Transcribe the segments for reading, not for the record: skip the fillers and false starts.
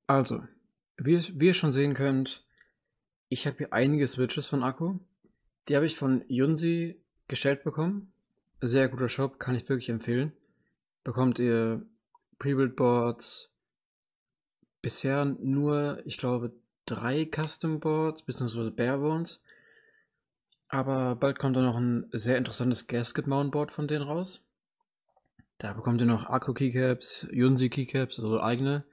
Also, wie ihr schon sehen könnt, ich habe hier einige Switches von Akku. Die habe ich von Junsi gestellt bekommen. Sehr guter Shop, kann ich wirklich empfehlen. Bekommt ihr Pre-Built Boards, bisher nur, ich glaube, 3 Custom Boards, beziehungsweise Barebones. Aber bald kommt da noch ein sehr interessantes Gasket Mount Board von denen raus. Da bekommt ihr noch Akku Keycaps, Junsi Keycaps, also eigene.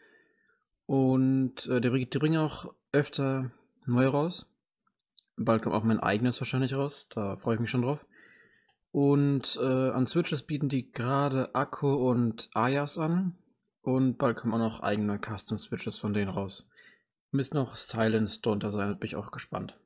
Und die bringen auch öfter neu raus. Bald kommt auch mein eigenes wahrscheinlich raus. Da freue ich mich schon drauf. Und an Switches bieten die gerade Akku und Ayas an. Und bald kommen auch noch eigene Custom Switches von denen raus. Müsste noch Silence drunter sein, bin ich auch gespannt.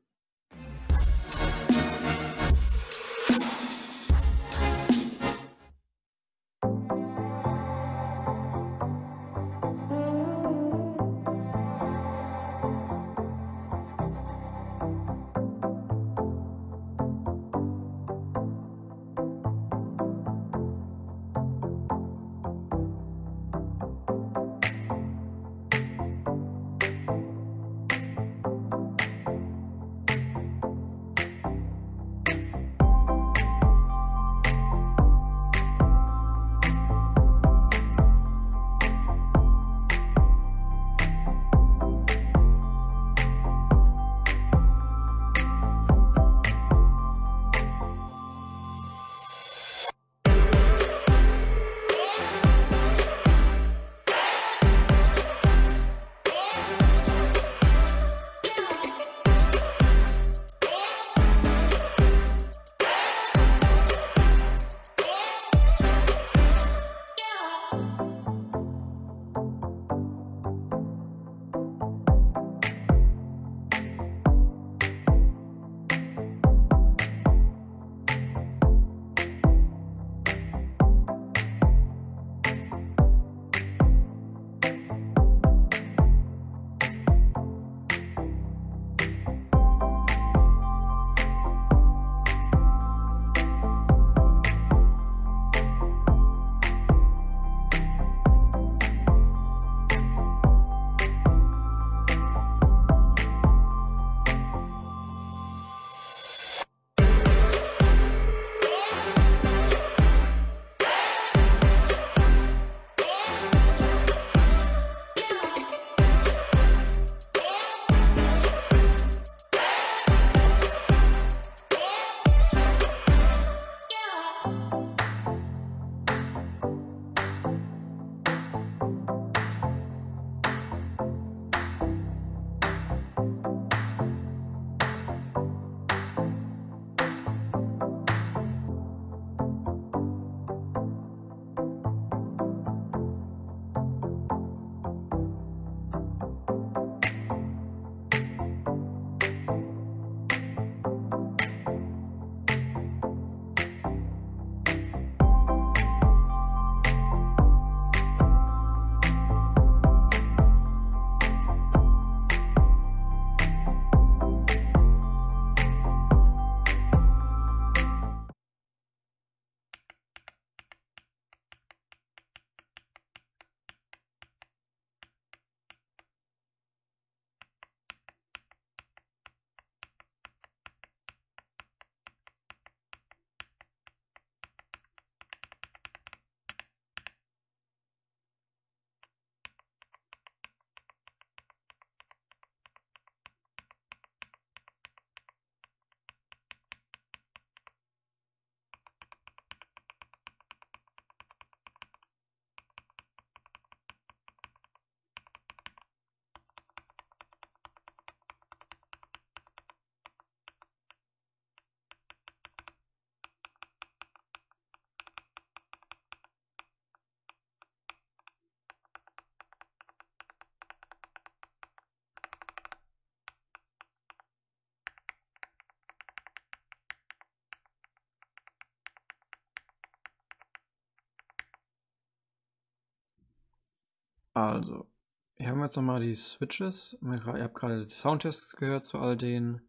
Also, hier haben wir jetzt nochmal die Switches. Ihr habt gerade die Soundtests gehört zu all denen.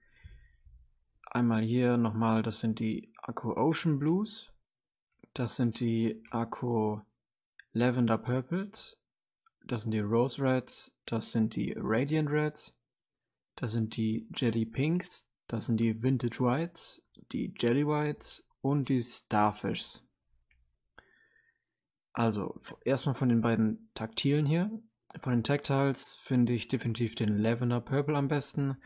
Einmal hier nochmal, das sind die Akku Ocean Blues. Das sind die Akku Lavender Purples. das sind die Rose Reds, das sind die Radiant Reds, das sind die Jelly Pinks, das sind die Vintage Whites, die Jelly Whites und die Starfish. Also, erstmal von den beiden Taktilen hier. Von den Tactiles finde ich definitiv den Lavender Purple am besten.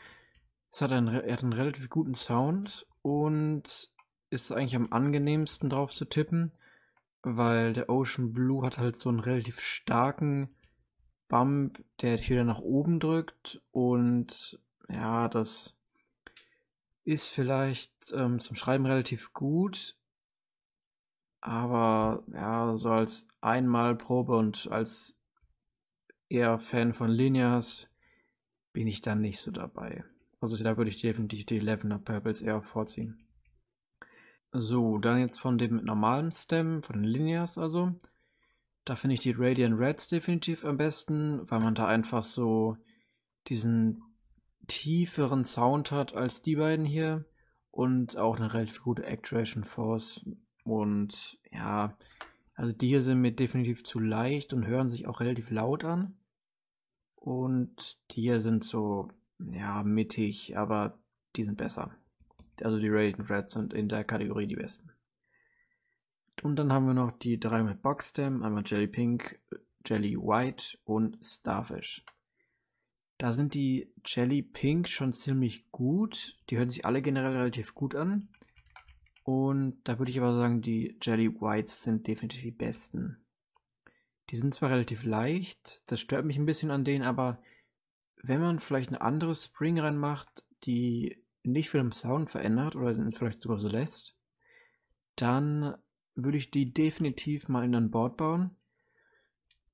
Er hat einen relativ guten Sound und ist eigentlich am angenehmsten drauf zu tippen, weil der Ocean Blue hat halt so einen relativ starken Bump, der dich wieder nach oben drückt und ja, das ist vielleicht zum Schreiben relativ gut, aber ja, so als Einmalprobe und als eher Fan von Linears bin ich dann nicht so dabei. Also da würde ich definitiv die Lavender Purples eher vorziehen. So, dann jetzt von dem normalen Stem, von den Linears also. Da finde ich die Radiant Reds definitiv am besten, weil man da einfach so diesen tieferen Sound hat als die beiden hier und auch eine relativ gute Actuation Force. Und ja, also die hier sind mir definitiv zu leicht und hören sich auch relativ laut an. Und die hier sind so, ja, mittig, aber die sind besser. Also die Radiant Reds sind in der Kategorie die besten. Und dann haben wir noch die drei mit Boxstem, einmal Jelly Pink, Jelly White und Starfish. Da sind die Jelly Pink schon ziemlich gut. Die hören sich alle generell relativ gut an. Und da würde ich aber sagen, die Jelly Whites sind definitiv die besten. Die sind zwar relativ leicht, das stört mich ein bisschen an denen, aber wenn man vielleicht eine andere Spring reinmacht, die nicht viel im Sound verändert oder den vielleicht sogar so lässt, dann würde ich die definitiv mal in ein Board bauen.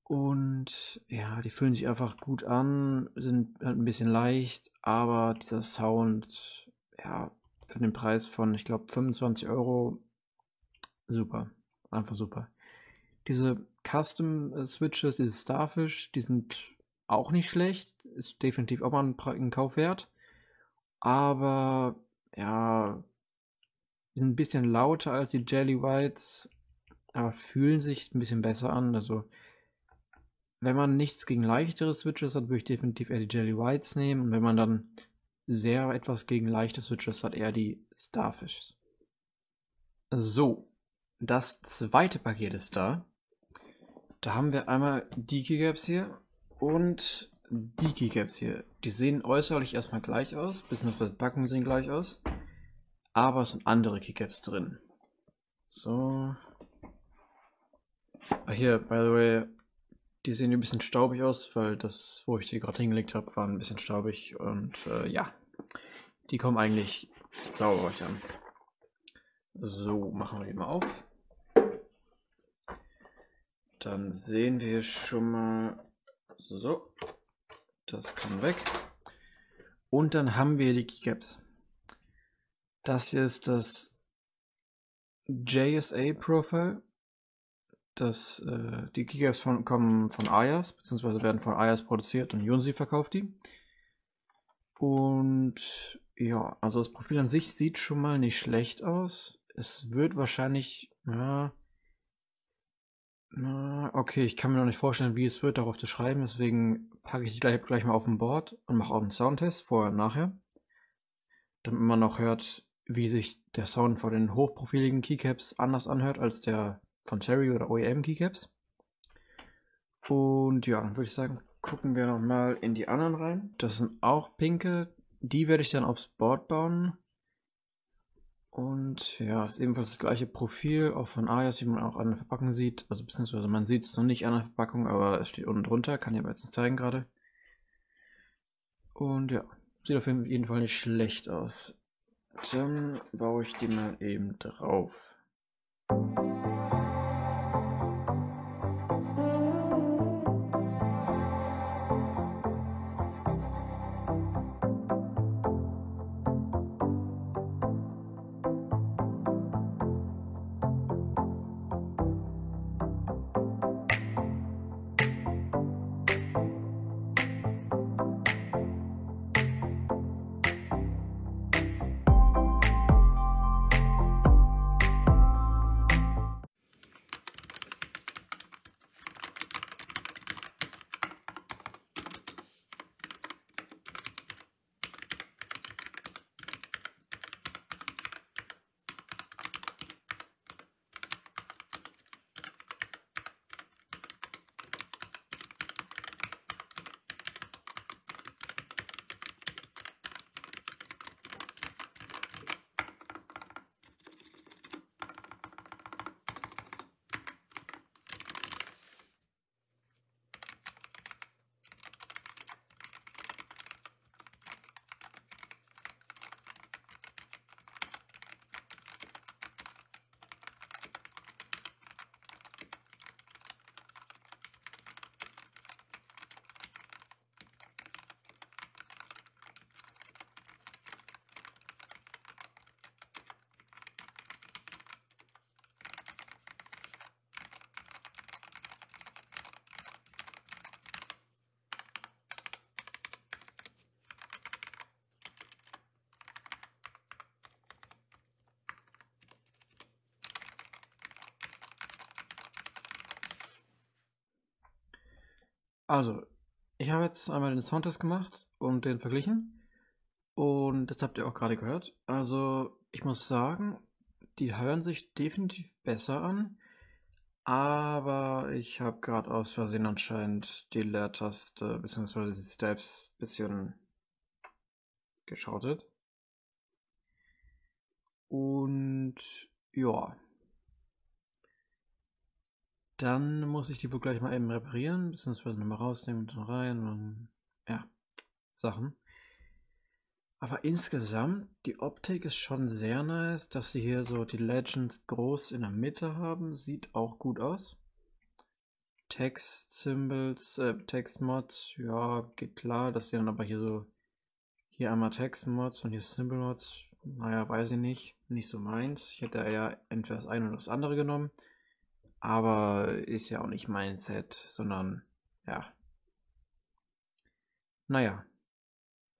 Und ja, die fühlen sich einfach gut an, sind halt ein bisschen leicht, aber dieser Sound, ja, für den Preis von, ich glaube, 25 Euro, super. Einfach super. Diese Custom Switches, diese Starfish, die sind auch nicht schlecht. Ist definitiv auch mal ein Kauf wert. Aber ja, sind ein bisschen lauter als die Jelly Whites, aber fühlen sich ein bisschen besser an. Also, wenn man nichts gegen leichtere Switches hat, würde ich definitiv eher die Jelly Whites nehmen. Und wenn man dann sehr etwas gegen leichte Switches hat, eher die Starfish. So, das zweite Paket ist da. Da haben wir einmal die Keycaps hier und die Keycaps hier. Die sehen äußerlich erstmal gleich aus, beziehungsweise Packungen sehen gleich aus. Aber es sind andere Keycaps drin. So. Hier, by the way, die sehen ein bisschen staubig aus, weil das, wo ich die gerade hingelegt habe, war ein bisschen staubig. Und ja, die kommen eigentlich sauber euch an. So, machen wir die mal auf. Dann sehen wir schon mal, so, das kann weg. Und dann haben wir die Keycaps. Das hier ist das JSA Profile. Die Keycaps kommen von Ayas, beziehungsweise werden von Ayas produziert und Yunzi verkauft die. Und ja, also das Profil an sich sieht schon mal nicht schlecht aus. Es wird wahrscheinlich, ja, okay, ich kann mir noch nicht vorstellen, wie es wird, darauf zu schreiben. Deswegen packe ich die gleich mal auf ein Board und mache auch einen Soundtest, vorher und nachher. Damit man noch hört, wie sich der Sound von den hochprofiligen Keycaps anders anhört als der von Cherry oder OEM Keycaps. Und ja, dann würde ich sagen, gucken wir nochmal in die anderen rein. Das sind auch pinke. Die werde ich dann aufs Board bauen. Und ja, ist ebenfalls das gleiche Profil, auch von Ayas, wie man auch an der Verpackung sieht. Also beziehungsweise man sieht es noch nicht an der Verpackung, aber es steht unten drunter, kann ich aber jetzt nicht zeigen gerade. Und ja, sieht auf jeden Fall nicht schlecht aus. Dann baue ich die mal eben drauf. Also, ich habe jetzt einmal den Soundtest gemacht und den verglichen. Und das habt ihr auch gerade gehört. Also, ich muss sagen, die hören sich definitiv besser an. Aber ich habe gerade aus Versehen anscheinend die Leertaste bzw. die Steps ein bisschen geschrottet. Und ja, dann muss ich die wohl gleich mal eben reparieren, beziehungsweise nochmal rausnehmen und dann rein und dann, ja, Sachen. Aber insgesamt, die Optik ist schon sehr nice, dass sie hier so die Legends groß in der Mitte haben, sieht auch gut aus. Text-Symbols, Text-Mods, ja, geht klar, dass sie dann aber hier einmal Text-Mods und hier Symbol-Mods, naja, weiß ich nicht so meins. Ich hätte eher entweder das eine oder das andere genommen, aber ist ja auch nicht mein Set, sondern, ja, naja,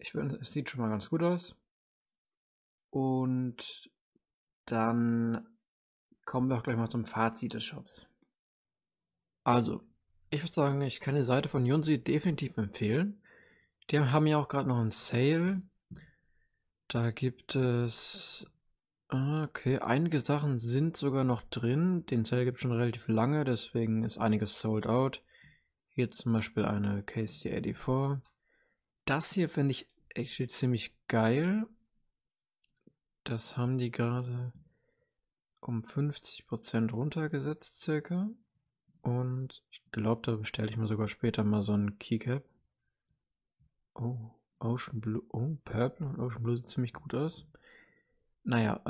ich finde, es sieht schon mal ganz gut aus. Und dann kommen wir auch gleich mal zum Fazit des Shops. Also, ich würde sagen, ich kann die Seite von Junsi definitiv empfehlen. Die haben ja auch gerade noch einen Sale. Da gibt es, okay, einige Sachen sind sogar noch drin. Den Sale gibt es schon relativ lange, deswegen ist einiges sold out. Hier zum Beispiel eine KC84. Das hier finde ich echt ziemlich geil. Das haben die gerade um 50% runtergesetzt circa. Und ich glaube, da bestelle ich mir sogar später mal so einen Keycap. Oh, Ocean Blue. Oh, Purple und Ocean Blue sieht ziemlich gut aus. Naja,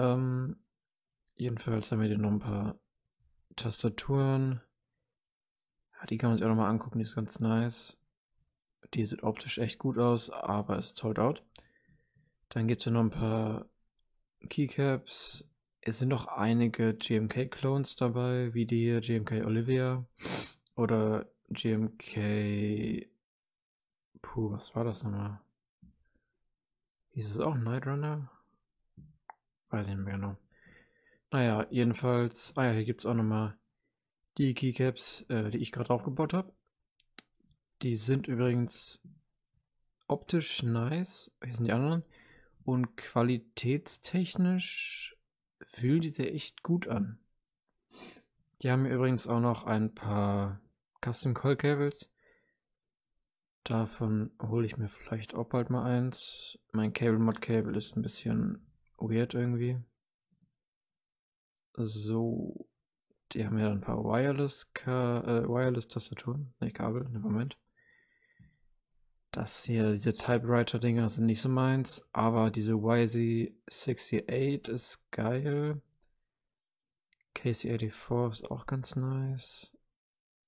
jedenfalls haben wir hier noch ein paar Tastaturen. Ja, die kann man sich auch nochmal angucken, die ist ganz nice. Die sieht optisch echt gut aus, aber ist sold out. Dann gibt es hier noch ein paar Keycaps. Es sind noch einige GMK-Clones dabei, wie die hier GMK Olivia oder GMK. Puh, was war das nochmal? Hieß es auch Night Runner? Weiß ich nicht mehr genau. Naja, jedenfalls. Ah ja, hier gibt es auch nochmal die Keycaps, die ich gerade aufgebaut habe. Die sind übrigens optisch nice. Hier sind die anderen. Und qualitätstechnisch fühlen die sich echt gut an. Die haben übrigens auch noch ein paar Custom Coil Cables. Davon hole ich mir vielleicht auch bald mal eins. Mein Cable Mod Cable ist ein bisschen weird irgendwie. So, die haben ja ein paar Wireless-Tastaturen. Ne, Kabel, ne, Moment. Das hier, diese Typewriter-Dinger sind nicht so meins, aber diese YZ68 ist geil. KC84 ist auch ganz nice.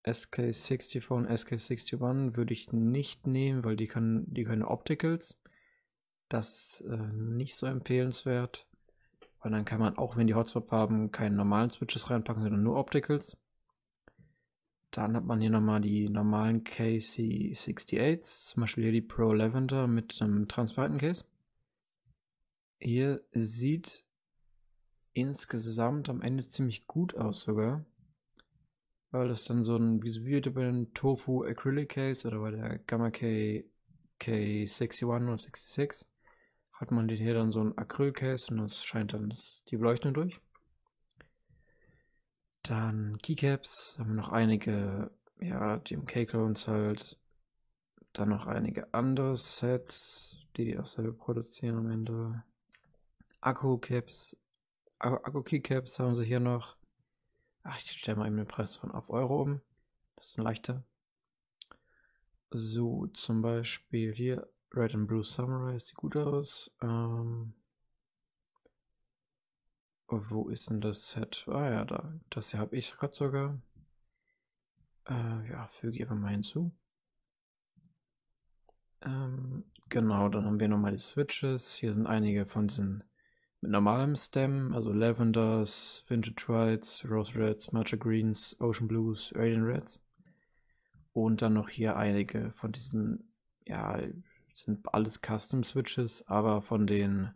SK64 und SK61 würde ich nicht nehmen, weil die können Opticals. Das ist nicht so empfehlenswert, weil dann kann man, auch wenn die Hotspot haben, keine normalen Switches reinpacken, sondern nur Opticals. Dann hat man hier nochmal die normalen KC68s, zum Beispiel hier die Pro Lavender mit einem transparenten Case. Hier sieht insgesamt am Ende ziemlich gut aus sogar, weil das dann so ein, wie bei dem Tofu Acrylic Case oder bei der Gamma K61 oder 66 hat man hier dann so ein Acryl-Case und das scheint dann die Beleuchtung durch. Dann Keycaps, haben wir noch einige, ja, GMK-Clones halt. Dann noch einige andere Sets, die auch selber produzieren am Ende. Akku-Keycaps haben sie hier noch. Ach, ich stelle mal eben den Preis von auf Euro um. Das ist ein leichter. So, zum Beispiel hier Red and Blue Samurai, sieht gut aus. Wo ist denn das Set? Ah ja, da. Das hier habe ich gerade sogar. Ja, füge ich einfach mal hinzu. Genau, dann haben wir nochmal die Switches. Hier sind einige von diesen mit normalem Stem, also Lavenders, Vintage Whites, Rose Reds, Matcha Greens, Ocean Blues, Radiant Reds. Und dann noch hier einige von diesen, ja, sind alles Custom Switches, aber von den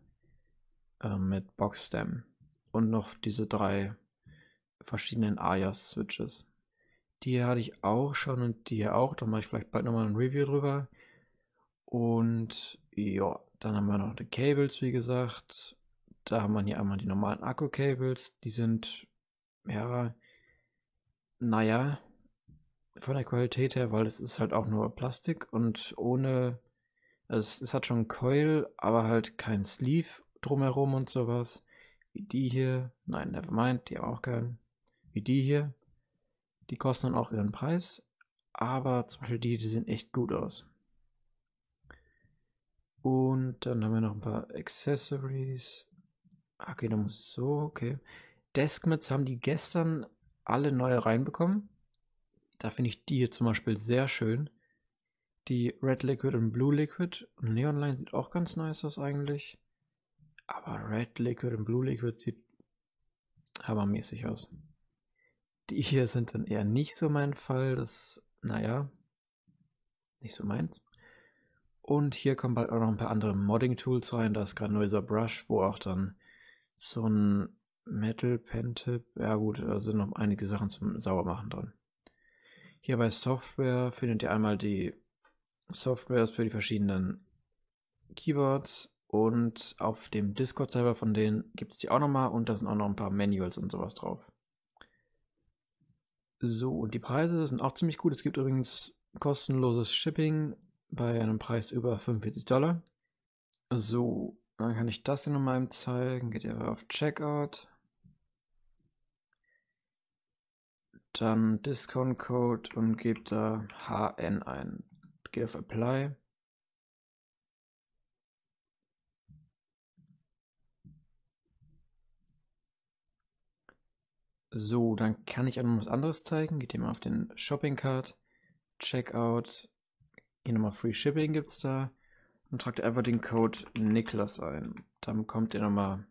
mit Box Stem. Und noch diese 3 verschiedenen Ayas Switches. Die hier hatte ich auch schon und die hier auch. Da mache ich vielleicht bald nochmal ein Review drüber. Und ja, dann haben wir noch die Cables, wie gesagt. Da haben wir hier einmal die normalen Akku-Cables. Die sind, ja, naja, von der Qualität her, weil es ist halt auch nur Plastik und ohne, also es hat schon einen Coil, aber halt kein Sleeve drumherum und sowas. Wie die hier. Nein, nevermind, die haben auch keinen. Wie die hier. Die kosten dann auch ihren Preis. Aber zum Beispiel die sehen echt gut aus. Und dann haben wir noch ein paar Accessories. Okay, da muss es so, okay. Deskmats haben die gestern alle neue reinbekommen. Da finde ich die hier zum Beispiel sehr schön. Die Red Liquid und Blue Liquid. Und Neonline sieht auch ganz nice aus eigentlich. Aber Red Liquid und Blue Liquid sieht hammermäßig aus. Die hier sind dann eher nicht so mein Fall. Das, naja, nicht so meins. Und hier kommen bald auch noch ein paar andere Modding-Tools rein. Da ist gerade ein neuer Brush, wo auch dann so ein Metal Pen Tip. Ja gut, da sind noch einige Sachen zum Saubermachen dran. Hier bei Software findet ihr einmal die Softwares für die verschiedenen Keyboards und auf dem Discord-Server von denen gibt es die auch nochmal und da sind auch noch ein paar Manuals und sowas drauf. So, und die Preise sind auch ziemlich gut. Es gibt übrigens kostenloses Shipping bei einem Preis über $45. So, dann kann ich das hier nochmal zeigen. Geht ihr auf Checkout. Dann Discount Code und gebt da HN ein. Geht auf Apply. So, dann kann ich auch noch was anderes zeigen. Geht ihr mal auf den Shopping Cart, Checkout, hier nochmal Free Shipping gibt's da und tragt einfach den Code Niklas ein. Dann bekommt ihr nochmal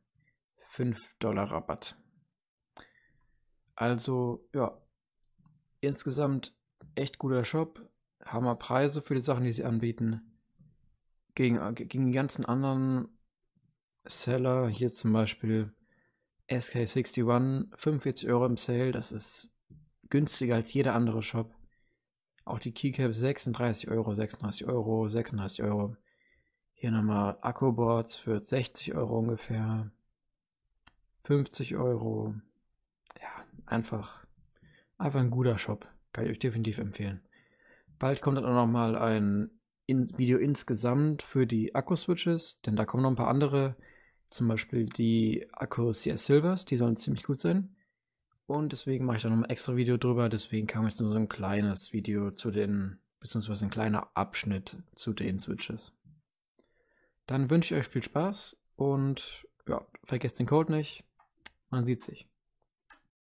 $5 Rabatt. Also, ja, insgesamt echt guter Shop. Hammer Preise für die Sachen, die sie anbieten. Gegen die ganzen anderen Seller, hier zum Beispiel SK61, 45 Euro im Sale, das ist günstiger als jeder andere Shop. Auch die Keycaps 36 Euro, 36 Euro, 36 Euro. Hier nochmal Akkuboards für 60 Euro ungefähr. 50 Euro. Ja, einfach ein guter Shop. Kann ich euch definitiv empfehlen. Bald kommt dann auch nochmal ein Video insgesamt für die Akku-Switches, denn da kommen noch ein paar andere. Zum Beispiel die Akku CS Silvers, die sollen ziemlich gut sein. Und deswegen mache ich da noch ein extra Video drüber. Deswegen kam jetzt nur so ein kleines Video zu den, beziehungsweise ein kleiner Abschnitt zu den Switches. Dann wünsche ich euch viel Spaß und ja, vergesst den Code nicht. Man sieht sich.